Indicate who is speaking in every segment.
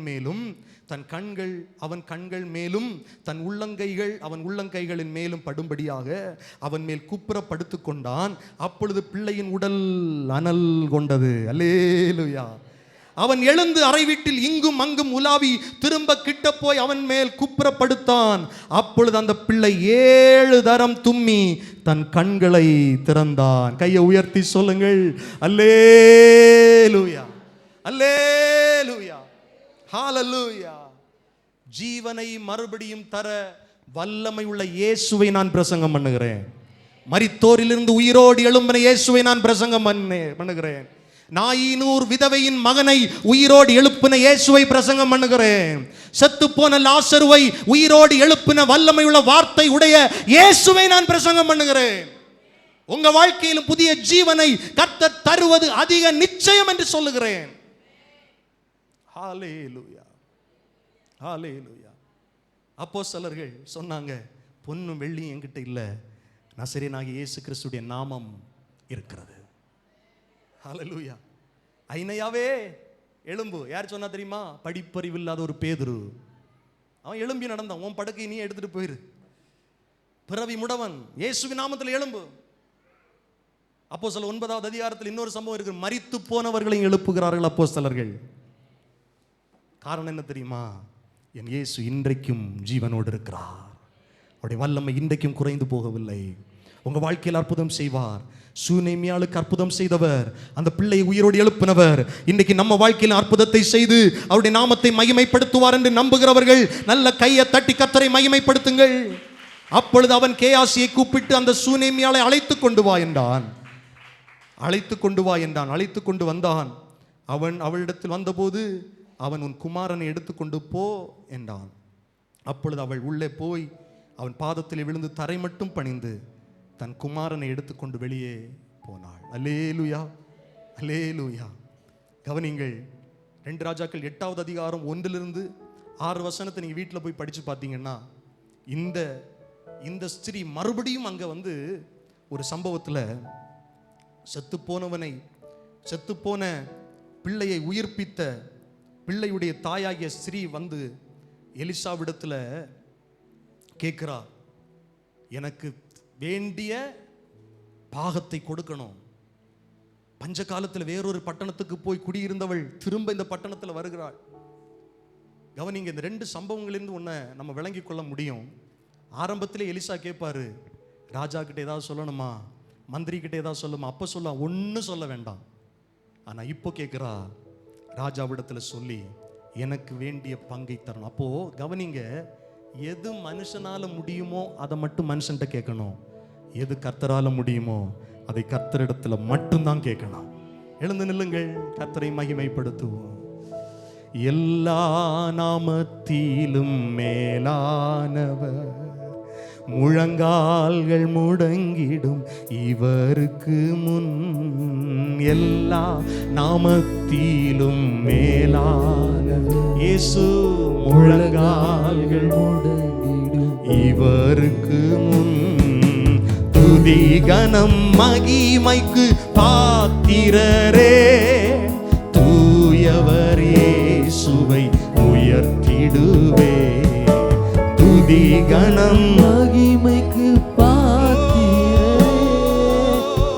Speaker 1: மேலும் தன் கண்கள் அவன் கண்கள் மேலும் தன் உள்ளங்கைகள் அவன் உள்ளங்கைகளின் மேலும் படும்படியாக அவன் மேல் குப்புற படுத்துக் கொண்டான். அப்பொழுது பிள்ளையின் உடல் அனல் கொண்டது. அல்லேலூயா. அவன் எழுந்து அறை வீட்டில் இங்கும் அங்கும் உலாவி திரும்ப கிட்ட போய் அவன் மேல் குப்புற படுத்தான். அப்பொழுது அந்த பிள்ளை 7 தரம் தும்மி தன் கண்களை திறந்தான். கையை உயர்த்தி சொல்லுங்கள், அல்லேலூயா, அல்லேலூயா, ஹல்லேலூயா. ஜீவனை மறுபடியும் தர வல்லமை உள்ள இயேசுவை நான் பிரசங்கம் பண்ணுகிறேன். மரித்தோரிலிருந்து உயிரோடு எழும்பின இயேசுவை நான் பிரசங்கம் பண்ணுகிறேன். நாயினூர் விதவையின் மகனை உயிரோடு எழுப்பின இயேசுவை பிரசங்கம் பண்ணுகிறேன். செத்து போன லாசருவை உயிரோடு எழுப்பின வல்லமை உள்ள வார்த்தை உடைய இயேசுவை நான் பிரசங்கம் பண்ணுகிறேன். உங்க வாழ்க்கையிலும் புதிய ஜீவனை கர்த்தர் தருவது அதிக நிச்சயம் என்று சொல்லுகிறேன். ஹல்லேலூயா, ஹல்லேலூயா. அப்போஸ்தலர்கள் சொன்னாங்க, பொன்னும் வெள்ளியும் என்கிட்ட இல்லை, நசரேயனாகிய இயேசு கிறிஸ்துவின் நாமம் இருக்கிறது. ஹல்லேலூயா. ஐனையாவே எழும்பு. யார் சொன்னா தெரியுமா? படிப்பறிவு இல்லாத ஒரு பேதுரு. அவன் எழும்பி நடந்தான். உன் படுக்கை நீ எடுத்துட்டு போயிரு. பிறவி முடவன், இயேசுவின் நாமத்தில் எழும்பு. அப்போஸ்தலர் 9வது அதிகாரத்தில் இன்னொரு சம்பவம் இருக்கு. மரித்து போனவர்களையும் எழுப்புகிறார்கள் அப்போஸ்தலர்கள். காரணம் என்ன தெரியுமா? என் இயேசு இன்றைக்கும் ஜீவனோடு இருக்கிறார். அவருடைய வல்லமை இன்றைக்கும் குறைந்து போகவில்லை. உங்க வாழ்க்கையில் அற்புதம் செய்வார். சூனேமியாளுக்கு அற்புதம் செய்தவர், அந்த பிள்ளையை உயிரோடு எழுப்பினவர், இன்றைக்கு நம்ம வாழ்க்கையில் அற்புதத்தை செய்து அவருடைய நாமத்தை மகிமைப்படுத்துவார் என்று நம்புகிறவர்கள் நல்ல கையை தட்டி கர்த்தரை மகிமைப்படுத்துங்கள். அப்பொழுது அவன் கேயாசியை கூப்பிட்டு அந்த சூனேமியாளை அழைத்து கொண்டு வா என்றான். அழைத்து கொண்டு வா என்றான். அழைத்து கொண்டு வந்தான். அவன் அவளிடத்தில் வந்தபோது அவன், உன் குமாரனை எடுத்துக்கொண்டு போ என்றான். அப்பொழுது அவள் உள்ளே போய் அவன் பாதத்தில் விழுந்து தரை மட்டும் பணிந்து தன் குமாரனை எடுத்துக்கொண்டு வெளியே போனாள். அல்லேலூயா, அல்லேலூயா. கவனிங்கள், 2 ராஜாக்கள் 8வது அதிகாரம் 1லிருந்து 6 வசனத்தை நீங்க வீட்டில் போய் படிச்சு பார்த்தீங்கன்னா, இந்த ஸ்திரீ மறுபடியும் அங்க வந்து ஒரு சம்பவத்தில் செத்துப்போன பிள்ளையை உயிர்ப்பித்த பிள்ளையுடைய தாயாகிய ஸ்திரீ வந்து எலிசாவிடத்தில் கேட்கிறா, எனக்கு வேண்டிய பாகத்தை கொடுக்கணும். பஞ்ச காலத்தில் வேறொரு பட்டணத்துக்கு போய் குடியிருந்தவள் திரும்ப இந்த பட்டணத்தில் வருகிறாள். கவனிங்க, இந்த 2 சம்பவங்களிலிருந்து ஒன்றை நம்ம விளங்கி கொள்ள முடியும். ஆரம்பத்திலே எலிசா கேட்பாரு, ராஜா கிட்ட ஏதாவது சொல்லணுமா, மந்திரி கிட்ட ஏதாவது சொல்லுமா? அப்போ சொல்ல ஒன்றும் சொல்ல வேண்டாம். ஆனால் இப்போ கேட்குறா, ராஜாவிடத்தில் சொல்லி எனக்கு வேண்டிய பங்கை தரணும். அப்போ கவனிங்க, எது மனுஷனால முடியுமோ அதை மட்டும் மனுஷன்கிட்ட கேட்கணும். எது கர்த்தரால முடியுமோ அதை கர்த்தரிடத்துல மட்டும்தான் கேட்கணும். எழுந்து நில்லுங்கள், கர்த்தரை மகிமைப்படுத்துவோம். எல்லா நாமத்திலும் மேலானவர், முழங்கால்கள் முடங்கிடும் இவருக்கு முன். எல்லா நாமத்திலும் மேலானவர் இயேசு, முழங்கால்கள் முடங்கிடும் இவருக்கு முன். துதி கனம் மகிமைக்கு பாத்திரரே, தூயவர் இயேசுவை உயர்த்திடுவே. துதி கனம் மகிமைக்கு பாத்திரரே,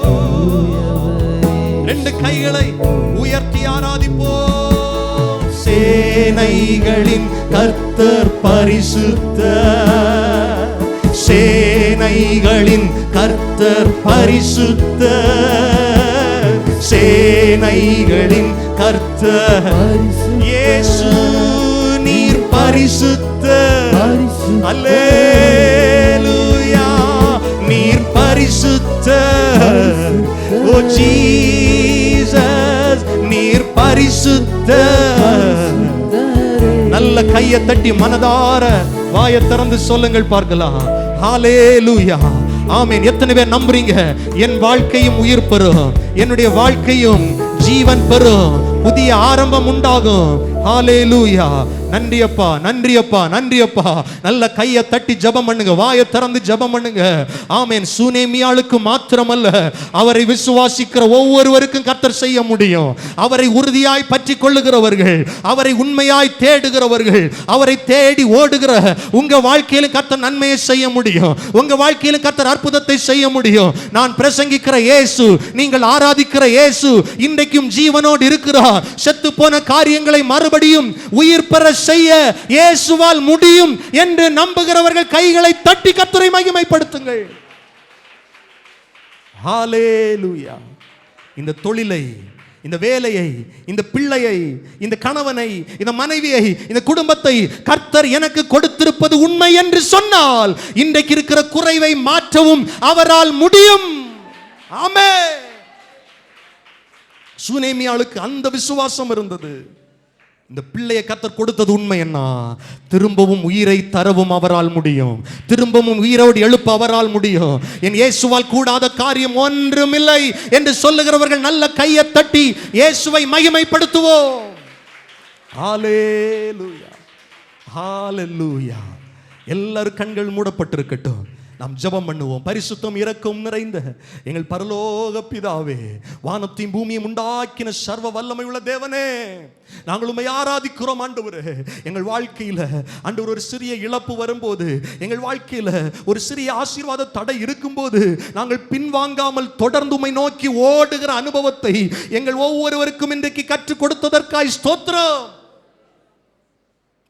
Speaker 1: தூயவர். 2 கைகளை உயர்த்தி ஆராதிப்போம். சேனைகளின் கர்த்தர் பரிசுத்தர், சேனைகளின் கர்த்தர் பரிசுத்தர், சேனைகளின் கர்த்தர் இயேசு நீர் பரிசுத்தர். அல்லேலூயா, நீர் பரிசுத்தர். ஓ ஜீசஸ், நீர் பரிசுத்தர். நல்ல கையை தட்டி மனதார வாயை திறந்து சொல்லுங்கள் பார்க்கலாம். ஹல்லேலூயா, ஆமென். எத்தனை பேர் நம்புறீங்க? என் வாழ்க்கையும் உயிர் பெறும், என்னுடைய வாழ்க்கையும் ஜீவன் பெறும், புதிய ஆரம்பம் உண்டாகும், ஹalleluya. நன்றி அப்பா, நன்றி அப்பா, நன்றி அப்பா. நல்ல கையை தட்டி ஜெபம் பண்ணுங்க, வாயை திறந்து ஜெபம் பண்ணுங்க. ஆமென். சுனேமியாளுக்கு மாத்திரமல்ல, அவரை விசுவாசிக்கிற ஒவ்வொருவருக்கும் கர்த்தர் செய்ய முடியும். அவரை உறுதியாய் பற்றி கொள்ளுகிறவர்கள், அவரை உண்மையாய் தேடுகிறவர்கள், அவரை தேடி ஓடுகிற உங்க வாழ்க்கையில கர்த்தர் நன்மையை செய்ய முடியும். உங்க வாழ்க்கையில கர்த்தர் அற்புதத்தை செய்ய முடியும். நான் பிரசங்கிக்கிற இயேசு, நீங்கள் ஆராதிக்கிற இயேசு இன்றைக்கும் ஜீவனோடு இருக்கிறார். செத்து போன காரியங்களை மறுபடியும் உயிர் பெற செய்ய இயேசுவால் முடியும் என்று நம்புகிறவர்கள் கைகளை தட்டி கர்த்தரை மகிமைப்படுத்துங்கள். ஹalleluya. இந்த தொழிலை, இந்த வேலையை, இந்த பிள்ளையை, இந்த கணவனை, இந்த மனைவியை, இந்த குடும்பத்தை கர்த்தர் எனக்கு கொடுத்திருப்பது உண்மை என்று சொன்னால் இன்றைக்கு இருக்கிற குறைவை மாற்றவும் அவரால் முடியும். ஆமென். சுனேமியாளுக்கு அந்த விசுவாசம் இருந்தது. இந்த பிள்ளையை கர்த்தர் கொடுத்தது உண்மை என்ன, திரும்பவும் உயிரை தரவும் அவரால் முடியும். திரும்பவும் உயிரோடு எழுப்ப அவரால் முடியும். என் இயேசுவால் கூடாத காரியம் ஒன்றுமில்லை என்று சொல்லுகிறவர்கள் நல்ல கையை தட்டி இயேசுவை மகிமைப்படுத்துவோம். ஹalleluya, ஹalleluya. எல்லாரும் கண்கள் மூடப்பட்டிருக்கட்டும். நாம் ஜெபம் பண்ணுவோம். பரிசுத்தம் இரக்கம் நிறைந்த எங்கள் பரலோக பிதாவே, வானத்தையும் பூமியும் உண்டாக்கின சர்வ வல்லமை உள்ள தேவனே, நாங்கள் உம்மை ஆராதிக்கிறோம் ஆண்டவரே. எங்கள் வாழ்க்கையில ஆண்டவர் ஒரு சிறிய இழப்பு வரும்போது, எங்கள் வாழ்க்கையில ஒரு சிறிய ஆசீர்வாத தடை இருக்கும்போது நாங்கள் பின்வாங்காமல் தொடர்ந்து உம்மை நோக்கி ஓடுகிற அனுபவத்தை எங்கள் ஒவ்வொருவருக்கும் இன்றைக்கு கற்றுக் கொடுத்ததற்காய் ஸ்தோத்திரம்.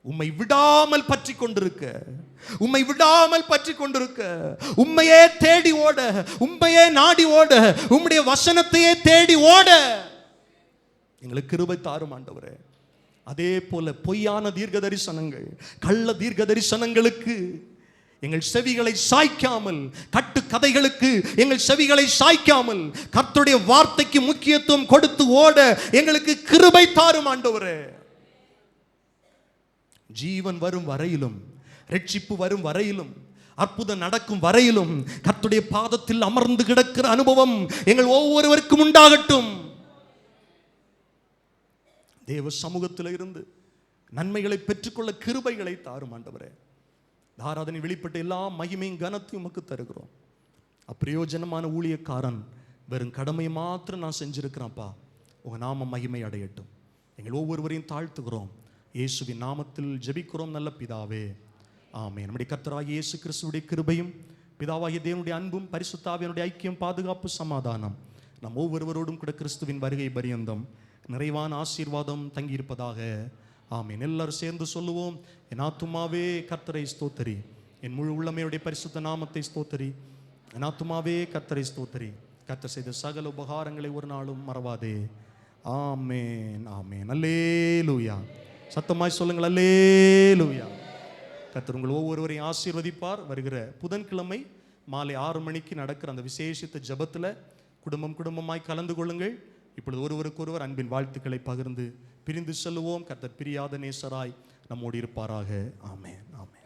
Speaker 1: உம்மை விடாமல் பற்றி கொண்டிருக்க, உம்மை விடாமல் பற்றி கொண்டிருக்க, உம்மையே தேடி ஓட, உம்மையே நாடி ஓட, உம்முடைய வசனத்தையே தேடி ஓட எங்களுக்கு கிருபை தாரும் ஆண்டவரே. அதே போல பொய்யான தீர்க்க தரிசனங்கள், கள்ள தீர்க்க தரிசனங்களுக்கு எங்கள் செவிகளை சாய்க்காமல், கட்டு கதைகளுக்கு எங்கள் செவிகளை சாய்க்காமல் கர்த்தருடைய வார்த்தைக்கு முக்கியத்துவம் கொடுத்து ஓட எங்களுக்கு கிருபை தாரும் ஆண்டவரே. ஜீவன் வரும் வரையிலும், ரட்சிப்பு வரும் வரையிலும், அற்புதம் நடக்கும் வரையிலும் கர்த்தருடைய பாதத்தில் அமர்ந்து கிடக்கிற அனுபவம் எங்கள் ஒவ்வொருவருக்கும் உண்டாகட்டும். தேவ சமூகத்தில் இருந்து நன்மைகளை பெற்றுக்கொள்ள கிருபைகளை தாரும் ஆண்டவரே. ஆராதனை வெளிப்பட்ட எல்லா மகிமையும் கனத்தையும் உமக்கு தருகிறோம். அப்பிரயோஜனமான ஊழியக்காரன் வெறும் கடமையை மாத்திரம் நான் செஞ்சிருக்கிறேன்ப்பா, உங்க நாம மகிமை அடையட்டும். எங்கள் ஒவ்வொருவரையும் தாழ்த்துகிறோம். இயேசுவின் நாமத்தில் ஜெபிக்கிறோம் நல்ல பிதாவே, ஆமென். நம்முடைய கர்த்தராகிய இயேசு கிறிஸ்துவுடைய கிருபையும், பிதாவாகிய தேவனுடைய அன்பும், பரிசுத்த ஆவியானுடைய ஐக்கியம், பாதுகாப்பு, சமாதானம் நம் ஒவ்வொருவரோடும் கூட கிறிஸ்துவின் வருகை பரியந்தம் நிறைவான ஆசீர்வாதம் தங்கியிருப்பதாக. ஆமென். எல்லாரும் சேர்ந்து சொல்லுவோம். என் ஆத்துமாவே கர்த்தரை ஸ்தோத்தரி, என் முழு உள்ளமையுடைய பரிசுத்த நாமத்தை ஸ்தோத்தரி. என் ஆத்துமாவே கர்த்தரை ஸ்தோத்தரி, கர்த்தர் செய்த சகல உபகாரங்களை ஒரு நாளும் மறவாதே. ஆமென், ஆமென். அல்லேலூயா. சத்தமாய் சொல்லுங்கள், அல்லேலூயா. கர்த்தர் உங்கள் ஒவ்வொருவரையும் ஆசீர்வதிப்பார். வருகிற புதன்கிழமை மாலை 6 மணிக்கு நடக்கிற அந்த விசேஷித்த ஜெபத்தில் குடும்பமாய் கலந்து கொள்ளுங்கள். இப்பொழுது ஒருவருக்கொருவர் அன்பின் வாழ்த்துக்களை பகிர்ந்து பிரிந்து செல்லுவோம். கர்த்தர் பிரியாத நேசராய் நம்மோடு இருப்பாராக. ஆமென், ஆமென்.